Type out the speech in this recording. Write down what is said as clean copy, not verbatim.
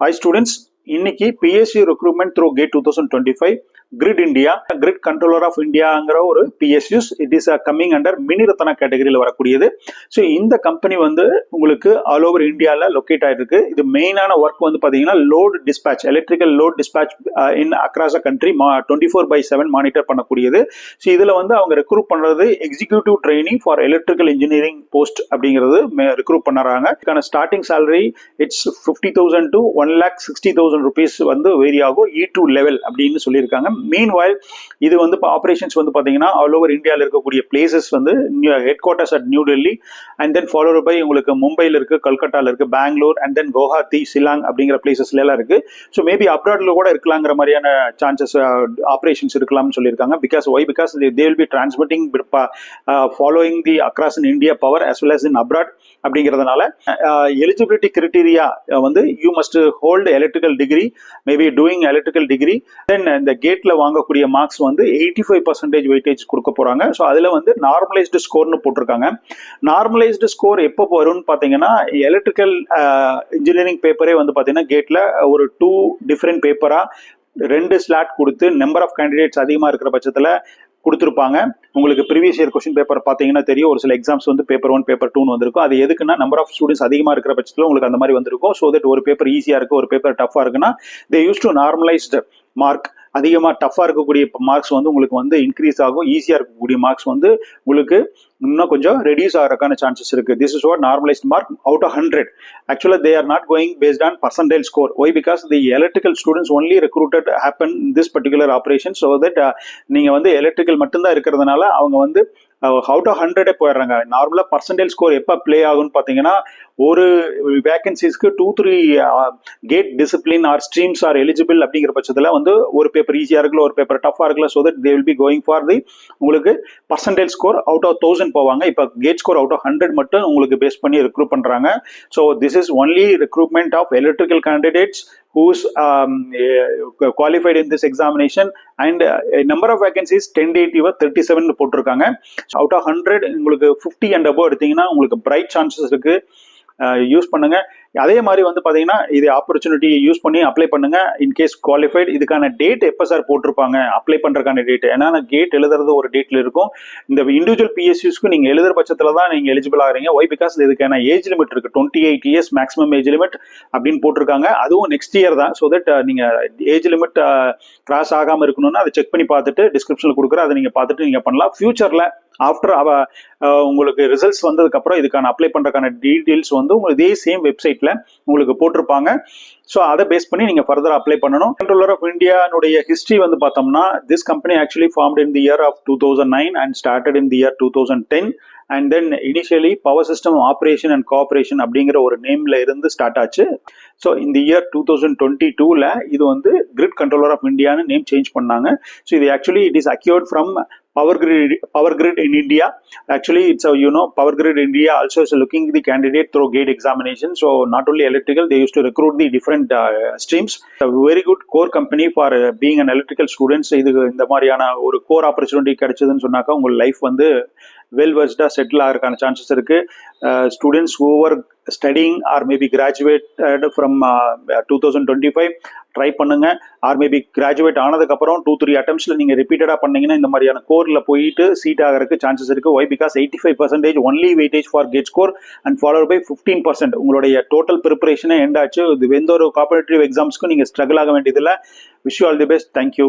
Hi students, இன்னைக்கு PSU recruitment through GATE 2025 Grid India, Grid Controller of India ங்கிற ஒரு PSUs, it is coming under mini Ratna கேட்டகரியில் வரக்கூடியது. So இந்த company வந்து உங்களுக்கு ஆல் ஓவர் இந்தியாவில் லொக்கேட் ஆகிருக்கு. இது மெயினான ஒர்க் வந்து பார்த்தீங்கன்னா load dispatch, electrical load dispatch in across a country 24/7 monitor பண்ணக்கூடியது. ஸோ இதில் வந்து அவங்க ரெக்ரூட் பண்ணுறது executive training for electrical engineering post அப்படிங்கிறது ரெக்ரூட் பண்ணுறாங்க. இதுக்கான starting salary it's 50,000 to 1,60,000 rupees வந்து வேரி ஆகும் E2 லெவல் அப்படின்னு சொல்லியிருக்காங்க. மீன்வைல் இது வந்து ஆபரேஷன்ஸ் வந்து பார்த்தீங்கன்னா ஆல் ஓவர் இந்தியாவில் இருக்கக்கூடிய பிளேசஸ் வந்து headquarters at New Delhi and then followed by உங்களுக்கு மும்பையில் இருக்கு, கல்கட்டாவில் இருக்கு, பெங்களூர் அண்ட் தென் குவஹாத்தி, ஷில்லாங் அப்படிங்கிற பிளேசஸ்ல எல்லாம் இருக்கு. ஸோ மேபி அப்ராட்ல கூட இருக்கலாங்கிற மாதிரியான சான்சஸ் ஆபரேஷன்ஸ் இருக்கலாம்னு சொல்லியிருக்காங்க. Because they will be transmitting following the across in India power as well as in abroad அப்படிங்கிறதுனால எலிஜிபிலிட்டி கிரைட்டீரியா வந்து you must hold electrical degree, maybe doing electrical degree. Then இந்த கேட்ல வாங்கக்கூடிய marks வந்து 85% weightage கொடுக்க போறாங்க. ஸோ அதுல வந்து நார்மலைஸ்டு ஸ்கோர்னு போட்டிருக்காங்க. நார்மலைஸ்டு ஸ்கோர் எப்போ வரும்னு பார்த்தீங்கன்னா எலக்ட்ரிக்கல் இன்ஜினியரிங் பேப்பரே வந்து பார்த்தீங்கன்னா கேட்ல ஒரு 2 டிஃப்ரெண்ட் பேப்பரா 2 ஸ்லாட் கொடுத்து நம்பர் ஆஃப் கேண்டிடேட்ஸ் அதிகமாக இருக்கிற பட்சத்தில் கொடுத்துருப்பாங்க. உங்களுக்கு ப்ரீவியஸ் இயர் கொஸ்டின் பேப்பர் பார்த்தீங்கன்னா தெரியும், ஒரு சில எக்ஸாம்ஸ் வந்து பேப்பர் 1 பேப்பர் 2 வந்திருக்கும். அது எதுக்குன்னா நம்பர் ஆஃப் ஸ்டூடெண்ட்ஸ் அதிகமாக இருக்கிற பட்சத்தில் உங்களுக்கு அந்த மாதிரி வந்திருக்கும். ஸோ தட் ஒரு பேப்பர் ஈஸியாக இருக்கு, ஒரு பேப்பர் டஃபாக இருக்குன்னா they use to normalised mark. அதிகமாக டஃபாக இருக்கக்கூடிய மார்க்ஸ் வந்து உங்களுக்கு வந்து இன்க்ரீஸ் ஆகும், ஈஸியாக இருக்கக்கூடிய மார்க்ஸ் வந்து உங்களுக்கு இன்னும் கொஞ்சம் ரெடியூஸ் ஆகிறதுக்கான சான்சஸ் இருக்கு. This is what normalised mark out of 100. Actually they are not going based on percentile score. Why? Because the electrical students only recruited happen this particular operation. So that நீங்க வந்து electrical மட்டும்தான் இருக்கிறதுனால அவங்க வந்து out of 100 போயிடுறாங்க. நார்மலா percentile score எப்போ play ஆகும்னு பார்த்தீங்கன்னா ஒரு வேகன்சிஸ்க்கு 2-3 GATE discipline or streams or eligible அப்படிங்கிற பட்சத்தில் வந்து ஒரு பேப்பர் ஈஸியாக இருக்குல்ல, ஒரு பேப்பர் டஃபாக இருக்குல்ல. So that they will be going for the உங்களுக்கு பர்சன்டைல் ஸ்கோர் அவுட் ஆஃப் 1000 போவாங்க. இப்போ கேட் ஸ்கோர் அவுட் ஆஃப் 100 மட்டும் உங்களுக்கு பேஸ் பண்ணி ரெக்ரூட் பண்றாங்க. So this is only recruitment of electrical candidates who's qualified in this examination and number of vacancies 1080 37 போட்டிருக்காங்க. Out of 100 உங்களுக்கு 50 and above எடுத்தீங்கன்னா உங்களுக்கு பிரைட் சான்சஸ் இருக்கு, யூஸ் பண்ணுங்க. அதே மாதிரி வந்து பாத்தீங்கன்னா இது ஆப்பர்ச்சுனிட்டி யூஸ் பண்ணி அப்ளை பண்ணுங்க. In case qualified. இதுக்கான டேட் எப்போ சார் போட்டிருப்பாங்க அப்ளை பண்றதுக்கான டேட்? ஏன்னா கேட் எழுதுறது ஒரு டேட்ல இருக்கும். இந்த இண்டிவிஜுவல் PSUஸ்க்கு நீங்க எழுதுற பட்சத்துல தான் நீங்க எலிஜிபிள் ஆகிறீங்க. ஒய்? பிகாஸ் இதுக்கான ஏஜ் லிமிட் இருக்கு, 28 years மேக்ஸிமம் ஏஜ் லிமிட் அப்படின்னு போட்டிருக்காங்க. அதுவும் நெக்ஸ்ட் இயர் தான். ஸோ தட் நீங்க ஏஜ் லிமிட் கிராஸ் ஆகாம இருக்கணும்னா அதை செக் பண்ணி பார்த்துட்டு டிஸ்கிரிப்ஷன்ல கொடுக்குற அதை நீங்க பார்த்துட்டு நீங்க பண்ணலாம். ஃபியூச்சர்ல ஆஃப்டர் உங்களுக்கு ரிசல்ட்ஸ் வந்ததுக்கு அப்புறம் இதுக்கான அப்ளை பண்றதுக்கான டீடைல்ஸ் வந்து உங்களுக்கு இதே சேம் வெப்சைட்ல உங்களுக்கு போட்டிருப்பாங்க. ஸோ அதை பேஸ் பண்ணி நீங்க ஃபர்தர் அப்ளை பண்ணணும். கண்ட்ரோலர் ஆஃப் இந்தியானுடைய ஹிஸ்டரி வந்து பார்த்தோம்னா this company actually formed in the year of 2009 and started in the year 2010. And then initially power system operation and cooperation அப்படிங்கிற ஒரு நேம்ல இருந்து ஸ்டார்ட் ஆச்சு. ஸோ இந்த இயர் 2022ல இது வந்து கிரிட் கண்ட்ரோலர் ஆஃப் இந்தியான்னு நேம் சேஞ்ச் பண்ணாங்க. ஸோ இது actually it is acquired from Power Grid in India. Actually, it's Power Grid India also is looking the candidate through GATE examination. So not only electrical, they used to recruit the different streams. A very good core company for being an electrical student. So இது இந்த மாதிரியான ஒரு core opportunity கிடைச்சதுன்னு சொன்னாக்கா உங்க life வந்து well வெர்ஸ்டா settle ஆகிறதுக்கான chances இருக்கு. Students whoever studying or maybe graduate from 2025 try பண்ணுங்க. ஆர் மேபி கிராஜுவேட் ஆனதுக்கு அப்புறம் 2-3 அட்டம்ஸ்ல நீங்க ரிப்பீட்டடா பண்ணீங்கன்னா இந்த மாதிரியான கோர்ல போயிட்டு சீட் ஆகிறதுக்கு சான்சஸ் இருக்கு. Why? Because 85% only weightage for GATE score and followed by 15% உங்களுடைய டோட்டல் ப்ரிப்பரேஷனே எண்ட் ஆச்சு. இது எந்த ஒரு காம்படிட்டிவ் எக்ஸாம்ஸ்க்கும் நீங்க ஸ்ட்ரகிள் ஆக வேண்டியதில்லை. Wish you all the best. Thank you.